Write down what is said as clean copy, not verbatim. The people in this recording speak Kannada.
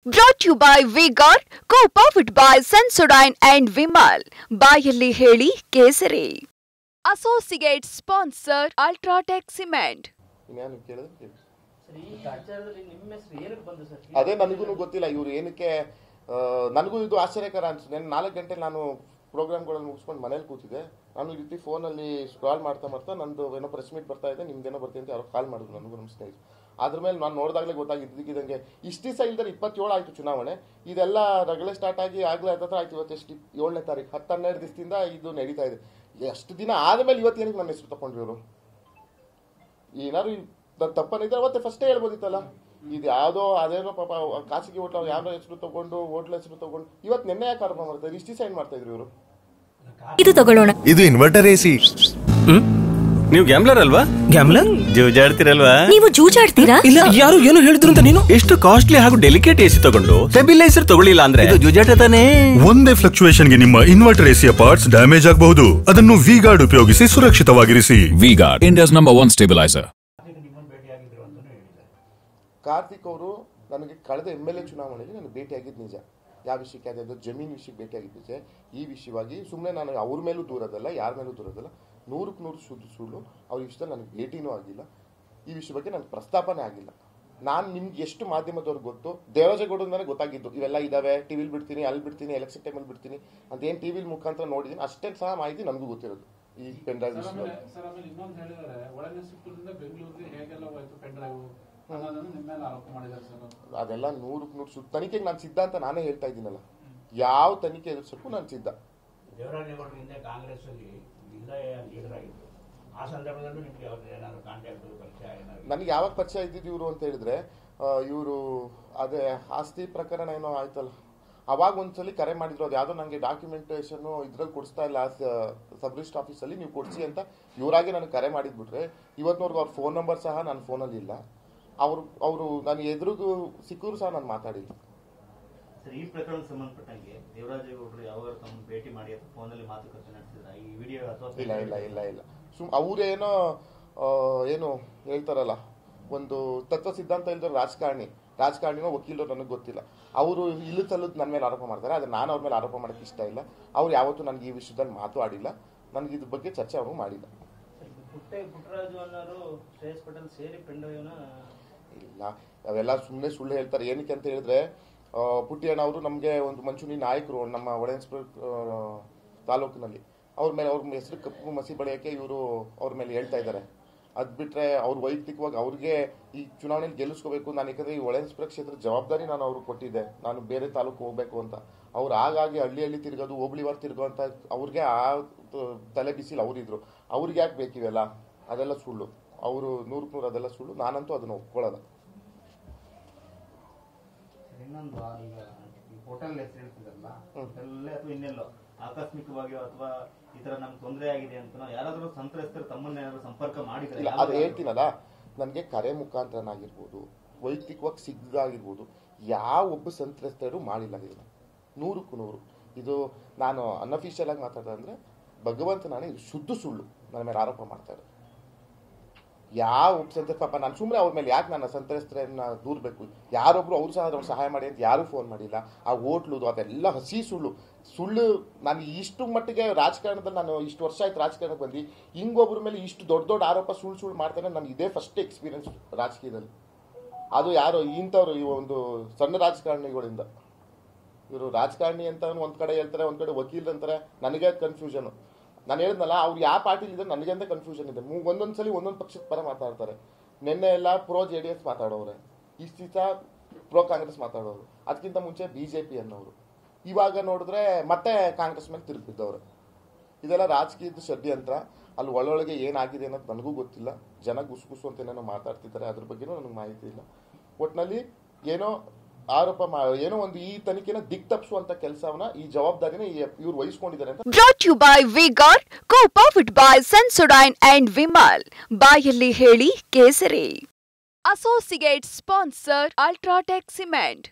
Brought to you by V-Guard, co-powered by Sensodyne and Vimal. ಬಾಯಲ್ಲಿ ಹೇಳಿ ಕೇಸರಿ. Associate sponsor Ultratech Cement. ಅದೇ ನನಗೂ ಗೊತ್ತಿಲ್ಲ ಇವ್ರು ಏನಕ್ಕೆ ನನಗೂ ಇದು ಆಶ್ಚರ್ಯಕರ ಅನ್ಸುತ್ತೆ. ನಾನು 4 ಗಂಟೆ ನಾನು ಪ್ರೋಗ್ರಾಮ್ಗಳನ್ನು ಮುಗಿಸ್ಕೊಂಡು ಮನೇಲಿ ಕೂತಿದ್ದೆ. ನಾನು ಈ ರೀತಿ ಫೋನಲ್ಲಿ ಸ್ಕ್ರಾಲ್ ಮಾಡ್ತಾ ನಂದು ಏನೋ ಪ್ರೆಸ್ ಮೀಟ್ ಬರ್ತಾ ಇದೆ, ನಿಮ್ದೇನೋ ಬರ್ತೀನಿ ಅಂತ ಯಾರೋ ಕಾಲ್ ಮಾಡಿದ್ರು ನನಗೂ ನಮ್ಮ ಸ್ನೇಹಿತರು. ಅದ್ರ ಮೇಲೆ ನಾನು ನೋಡಿದಾಗಲೇ ಗೊತ್ತಾಗಿದ್ದಂಗೆ ಇಷ್ಟು ದಿವಸ ಇಲ್ದರೆ 27 ಆಯಿತು ಚುನಾವಣೆ. ಇದೆಲ್ಲ ರಗಳೆ ಸ್ಟಾರ್ಟ್ ಆಗಿ ಆಗಲೇ ಹತ್ರ ಆಯ್ತು. ಇವತ್ತು ಎಷ್ಟು 7ನೇ ತಾರೀಕು 10-12 ದಿವಸದಿಂದ ಇದು ನಡೀತಾ ಇದೆ. ಎಷ್ಟು ದಿನ ಆದಮೇಲೆ ಇವತ್ತೇನಕ್ಕೆ ನಮ್ಮ ಹೆಸರು ತಗೊಂಡ್ರಿ ಇವರು? ಏನಾದ್ರು ತಪ್ಪನಿದ್ರೆ ಅವತ್ತೇ ಫಸ್ಟೇ ಹೇಳ್ಬೋದಿತ್ತಲ್ಲ. ಇದು ಯಾವುದೋ ಅದೇನೋ ಪಾಪ ಖಾಸಗಿ ಹೋಟ್ಲ ಯಾವ್ದೋ ಹೆಸರು ತಗೊಂಡು ಹೋಟ್ಲ ಹೆಸರು ತಗೊಂಡು ಇವತ್ತು ನಿನ್ನೆ ಯಾಕೆ ಆರಂಭ ಮಾಡ್ತಾರೆ? ಇಷ್ಟು ದಿವಸ ಏನ್ ಮಾಡ್ತಾ ಇದ್ರು ಇವರು? ಇದು ತಗೊಳ್ಳೋಣ. ಇದು ಇನ್ವರ್ಟರ್ ಎಸಿ. ನೀವು ಗ್ಯಾಮ್ಲರ್ ಅಲ್ವಾ? ಗ್ಯಾಮ್ಲರ್ ಜೂಜಾಡ್ತಿರಲ್ವಾ? ನೀವು ಜೂಜಾಡ್ತೀರಾ? ಇಲ್ಲ, ಯಾರು ಏನು ಹೇಳಿದ್ರು ಅಂತ ನೀನು? ಎಷ್ಟು ಕಾಸ್ಟ್ಲಿ ಹಾಗೂ ಡೆಲಿಕೇಟ್ ಎಸಿ ತಗೊಂಡು ಸ್ಟೆಬಿಲೈಸರ್ ತಗೊಳ್ಳಿಲ್ಲ ಅಂದ್ರೆ ಇದು ಜೂಜಾಟ ತಾನೇ. ಒಂದೇ ಫ್ಲಕ್ಚುಯೇಷನ್ ಗೆ ನಿಮ್ಮ ಇನ್ವರ್ಟರ್ ಎಸಿಯ ಪಾರ್ಟ್ಸ್ ಡ್ಯಾಮೇಜ್ ಆಗಬಹುದು. ಅದನ್ನು V-Guard ಉಪಯೋಗಿಸಿ ಸುರಕ್ಷಿತವಾಗಿರಿಸಿ. V-Guard, India's #1 stabilizer. ಕಾರ್ತಿಕ್ ಅವರು ನನಗೆ ಕಳೆದ MLA ಚುನಾವಣೆಯಲ್ಲಿ ನನಗೆ ಭೇಟಿಯಾಗಿದ್ದು ನಿಜ. ಯಾವ ವಿಷಯಕ್ಕೆ? ಅದೇ ಜಮೀನು ವಿಷಯಕ್ಕೆ ಭೇಟಿಯಾಗಿದ್ದು ನಿಜ. ಈ ವಿಷಯವಾಗಿ ಸುಮ್ಮನೆ ನಾನು ಅವ್ರ ಮೇಲೂ ದೂರದಲ್ಲ, ಯಾರ ಮೇಲೂ ದೂರದಲ್ಲ, 100ಕ್ಕೆ 100 ಸುಳ್ಳು. ಅವ್ರ ವಿಷಯದಲ್ಲಿ ನನಗೆ ಭೇಟಿನೂ ಆಗಿಲ್ಲ. ಈ ವಿಷಯ ಬಗ್ಗೆ ನನಗೆ ಪ್ರಸ್ತಾಪನೇ ಆಗಿಲ್ಲ. ನಾನು ನಿಮ್ಗೆ ಎಷ್ಟು ಮಾಧ್ಯಮದವ್ರಿಗೆ ಗೊತ್ತು, ದೇವರಾಜೇಗೌಡರ ನನಗೆ ಗೊತ್ತಾಗಿದ್ದು ಇವೆಲ್ಲ ಇದಾವೆ, ಟಿವಿಲಿ ಬಿಡ್ತೀನಿ, ಅಲ್ಲಿ ಬಿಡ್ತೀನಿ, ಎಲೆಕ್ಷನ್ ಟೈಮಲ್ಲಿ ಬಿಡ್ತೀನಿ ಅಂತ ಏನು ಟಿವಿಲಿ ಮುಖಾಂತರ ನೋಡಿದ್ದೀನಿ. ಅಷ್ಟೇ ಸಹ ಮಾಹಿತಿ ನನಗೂ ಗೊತ್ತಿರೋದು ಈ ಪೆನ್ ಡ್ರೈವ್ ವಿಷಯ. ಅದೆಲ್ಲ 100ಕ್ಕೆ 100 ಸುಳ್ಳು. ತನಿಖೆಗೆ ನಾನು ಸಿದ್ಧ ಅಂತ ನಾನೇ ಹೇಳ್ತಾ ಇದ್ದೀನಲ್ಲ. ಯಾವ ತನಿಖೆ ಎದುರಿಸಕ್ಕೂ ನಾನು ಸಿದ್ಧ. ನನಗೆ ಯಾವಾಗ ಪರಿಚಯ ಇದ್ದಿದ್ದು ಇವರು ಅಂತ ಹೇಳಿದ್ರೆ, ಇವರು ಅದೇ ಆಸ್ತಿ ಪ್ರಕರಣ ಏನೋ ಆಯ್ತಲ್ಲ, ಅವಾಗ ಒಂದ್ಸಲಿ ಕರೆ ಮಾಡಿದ್ರು. ಅದು ಯಾವುದೋ ನನಗೆ ಡಾಕ್ಯುಮೆಂಟೇಶನ್ ಇದ್ರಲ್ಲಿ ಕೊಡಿಸ್ತಾ ಇಲ್ಲ ಸಬ್ ರಿಜಿಸ್ಟರ್ ಆಫೀಸಲ್ಲಿ, ನೀವು ಕೊಡಿಸಿ ಅಂತ ಇವರಾಗಿ ನನಗೆ ಕರೆ ಮಾಡಿದ್ಬಿಟ್ರೆ ಇವತ್ತಿನವರೆಗೂ ಅವ್ರ ಫೋನ್ ನಂಬರ್ ಸಹ ನನ್ನ ಫೋನಲ್ಲಿ ಇಲ್ಲ. ಅವರು ನಾನು ಎದುರಿಗೂ ಸಿಕ್ಕರು ಸಹ ನಾನು ಮಾತಾಡಿಲ್ಲ. ಈ ಪ್ರಕರಣ ಸಂಬಂಧಪಟ್ಟಂಗೆ ದೇವರಾಜೇಗೌಡರು ಯಾವಾಗ ತಮ್ಮ ಭೇಟಿ ಮಾಡಿ ಅಥವಾ ಫೋನಲ್ಲಿ ಮಾತುಕತೆ ನಡೆಸಿದ್ರ ಈ ವಿಡಿಯೋ ಅಥವಾ ಇಲ್ಲ ಅವರೇನೋ ಏನು ಹೇಳ್ತಾರಲ್ಲ, ಒಂದು ತತ್ವ ಸಿದ್ಧಾಂತ ಇಲ್ದ ರಾಜಕಾರಣಿನೋ ವಕೀಲರು ನನಗೆ ಗೊತ್ತಿಲ್ಲ. ಅವರು ಇಲ್ಲಿ ತಲ್ಲದು ನನ್ನ ಮೇಲೆ ಆರೋಪ ಮಾಡ್ತಾರೆ. ಆದರೆ ನಾನು ಅವ್ರ ಮೇಲೆ ಆರೋಪ ಮಾಡೋಕ್ಕೆ ಇಷ್ಟ ಇಲ್ಲ. ಅವ್ರು ಯಾವತ್ತೂ ನನಗೆ ಈ ವಿಷಯದಲ್ಲಿ ಮಾತಾಡಿಲ್ಲ. ನನಗೆ ಇದ್ರ ಬಗ್ಗೆ ಚರ್ಚೆ ಅವರು ಮಾಡಿಲ್ಲ. ಪುಟ್ಟರಾಜು ಅನ್ನೋರು ಶ್ರೇಯಸ್ ಪಟೇಲ್ ಸೇರಿ ಪೆಂಡೋನ ಇಲ್ಲ, ಅವೆಲ್ಲ ಸುಮ್ಮನೆ ಸುಳ್ಳು ಹೇಳ್ತಾರೆ. ಏನಕ್ಕೆ ಅಂತ ಹೇಳಿದ್ರೆ, ಪುಟ್ಟಿಯಣ್ಣ ಅವರು ನಮಗೆ ಒಂದು ಮಂಚೂಣಿ ನಾಯಕರು ನಮ್ಮ ಒಳೇನ್ಸ್ಪುರ ತಾಲೂಕಿನಲ್ಲಿ. ಅವ್ರ ಮೇಲೆ ಅವ್ರ ಹೆಸರು ಕಪ್ಪು ಮಸಿ ಬಳಿಯೋಕ್ಕೆ ಇವರು ಅವ್ರ ಮೇಲೆ ಹೇಳ್ತಾ ಇದ್ದಾರೆ. ಅದು ಬಿಟ್ಟರೆ ಅವ್ರು ವೈಯಕ್ತಿಕವಾಗಿ ಅವ್ರಿಗೆ ಈ ಚುನಾವಣೆಯಲ್ಲಿ ಗೆಲ್ಲಿಸ್ಕೋಬೇಕು. ನಾನು ಯಾಕಂದರೆ ಈ ಒಳೇನ್ಸ್ಪುರ ಕ್ಷೇತ್ರದ ಜವಾಬ್ದಾರಿ ನಾನು ಅವ್ರಿಗೆ ಕೊಟ್ಟಿದ್ದೆ, ನಾನು ಬೇರೆ ತಾಲೂಕು ಹೋಗಬೇಕು ಅಂತ. ಅವ್ರು ಹಾಗಾಗಿ ಹಳ್ಳಿ ತಿರ್ಗೋದು, ಹೋಬಳಿವಾರ ತಿರ್ಗೋ ಅಂತ ಅವ್ರಿಗೆ ಆ ತಲೆ ಬಿಸಿಲು ಅವರಿದ್ರು. ಅವ್ರಿಗೆ ಯಾಕೆ ಬೇಕಿವೆಲ್ಲ? ಅದೆಲ್ಲ ಸುಳ್ಳು. ಅವರು 100ಕ್ಕೆ 100 ಅದೆಲ್ಲ ಸುಳ್ಳು. ನಾನಂತೂ ಅದನ್ನು ಒಪ್ಕೊಳ್ಳೋಲ್ಲ. ಇನ್ನೊಂದು, ಈಗ ಹೋಟೆಲ್ ಹೆಸರು ಹೇಳ್ತಿದ್ರಲ್ಲ, ಹೋಟೆಲ್ಲೇ ಅಥವಾ ಇನ್ನೆಲ್ಲೋ ಆಕಸ್ಮಿಕವಾಗಿ ಅಥವಾ ಈ ತರ ನಮ್ಗೆ ತೊಂದರೆ ಆಗಿದೆ ಅಂತ ಯಾರಾದ್ರೂ ಸಂತ್ರಸ್ತರು ತಮ್ಮನ್ನೇನಾದ್ರೂ ಸಂಪರ್ಕ ಮಾಡಿದ್ರೆ? ಅದು ಹೇಳ್ತೀನಲ್ಲ, ನನಗೆ ಕರೆ ಮುಖಾಂತರನಾಗಿರ್ಬೋದು, ವೈಯಕ್ತಿಕವಾಗಿ ಸಿಗ್ದಾಗಿರ್ಬೋದು, ಯಾವ ಒಬ್ಬ ಸಂತ್ರಸ್ತರು ಮಾಡಿಲ್ಲ. ಇದನ್ನು 100ಕ್ಕೆ 100 ಇದು ನಾನು ಅನ್ಅಫಿಷಿಯಲ್ ಆಗಿ ಮಾತಾಡ್ತಾ ಅಂದರೆ ಭಗವಂತನಾನೇ ಇದು ಶುದ್ಧ ಸುಳ್ಳು ನನ್ನ ಮೇಲೆ ಆರೋಪ ಮಾಡ್ತಾರೆ. ಯಾವ ಒಬ್ಬ ಸಂತ್ರಸ್ತ ಪಾಪ ನಾನು ಸುಮ್ಮನೆ ಅವ್ರ ಮೇಲೆ ಯಾಕೆ ನನ್ನ ಸಂತ್ರಸ್ತರನ್ನ ದೂರಬೇಕು? ಯಾರೊಬ್ರು ಅವ್ರು ಸಹ ಅವ್ರು ಸಹಾಯ ಮಾಡಿ ಅಂತ ಯಾರೂ ಫೋನ್ ಮಾಡಿಲ್ಲ. ಆ ಹೋಟ್ಲುದು ಅದೆಲ್ಲ ಹಸಿ ಸುಳ್ಳು. ನಾನು ಇಷ್ಟು ಮಟ್ಟಿಗೆ ರಾಜಕಾರಣದಲ್ಲಿ ನಾನು ಇಷ್ಟು ವರ್ಷ ಆಯ್ತು ರಾಜಕಾರಣಕ್ಕೆ ಬಂದು ಹಿಂಗೊಬ್ಬರ ಮೇಲೆ ಇಷ್ಟು ದೊಡ್ಡ ಆರೋಪ ಸುಳ್ಳು ಮಾಡ್ತಾನೆ. ನನಗೆ ಇದೇ ಫಸ್ಟ್ ಎಕ್ಸ್ಪೀರಿಯನ್ಸ್ ರಾಜಕೀಯದಲ್ಲಿ. ಅದು ಯಾರೋ ಇಂಥವ್ರು ಈ ಒಂದು ಸಣ್ಣ ರಾಜಕಾರಣಿಗಳಿಂದ. ಇವರು ರಾಜಕಾರಣಿ ಅಂತ ಒಂದು ಕಡೆ ಹೇಳ್ತಾರೆ, ಒಂದು ಕಡೆ ವಕೀಲರು ಅಂತಾರೆ. ನನಗೆ ಕನ್ಫ್ಯೂಷನು. ನಾನು ಹೇಳಿದ್ನಲ್ಲ, ಅವ್ರು ಯಾವ ಪಾರ್ಟಿಲಿ ಇದ್ದಾರೆ ನನಗೆ ಅಂತ ಕನ್ಫ್ಯೂಷನ್ ಇದೆ. ಒಂದೊಂದ್ಸಲಿ ಒಂದೊಂದು ಪಕ್ಷದ ಪರ ಮಾತಾಡ್ತಾರೆ. ನಿನ್ನೆ ಎಲ್ಲ ಪ್ರೋ JDS ಮಾತಾಡೋರೆ, ಇಷ್ಟು ದಿವಸ ಪ್ರೋ ಕಾಂಗ್ರೆಸ್ ಮಾತಾಡೋರು, ಅದಕ್ಕಿಂತ ಮುಂಚೆ BJP ಅನ್ನೋರು, ಇವಾಗ ನೋಡಿದ್ರೆ ಮತ್ತೆ ಕಾಂಗ್ರೆಸ್ ಮೇಲೆ ತಿರುಗಿದ್ದವ್ರೆ. ಇದೆಲ್ಲ ರಾಜಕೀಯದ ಷಡ್ಯಂತ್ರ. ಅಲ್ಲಿ ಒಳೊಳಗೆ ಏನಾಗಿದೆ ಅನ್ನೋದು ನನಗೂ ಗೊತ್ತಿಲ್ಲ. ಜನ ಗುಸು ಅಂತ ಏನೇನೋ ಮಾತಾಡ್ತಿದ್ದಾರೆ, ಅದ್ರ ಬಗ್ಗೆನೂ ನನಗೆ ಮಾಹಿತಿ ಇಲ್ಲ. ಒಟ್ಟಿನಲ್ಲಿ ಏನೋ ಆರೋಪ ಏನೋ ಒಂದು ಈ ತನಿಖೆನ ದಿಕ್ತಪ್ಪಿಸುವಂತ ಕೆಲಸವನ್ನ, ಈ ಜವಾಬ್ದಾರಿನ ಇವ್ರು ವಹಿಸ್ಕೊಂಡಿದ್ದಾರೆ ಅಂತ. Brought to you by V-Guard, co-powered by Sensodyne and Vimal. ಬಾಯಲ್ಲಿ ಹೇಳಿ ಕೇಸರಿ. Associate sponsor Ultratech Cement.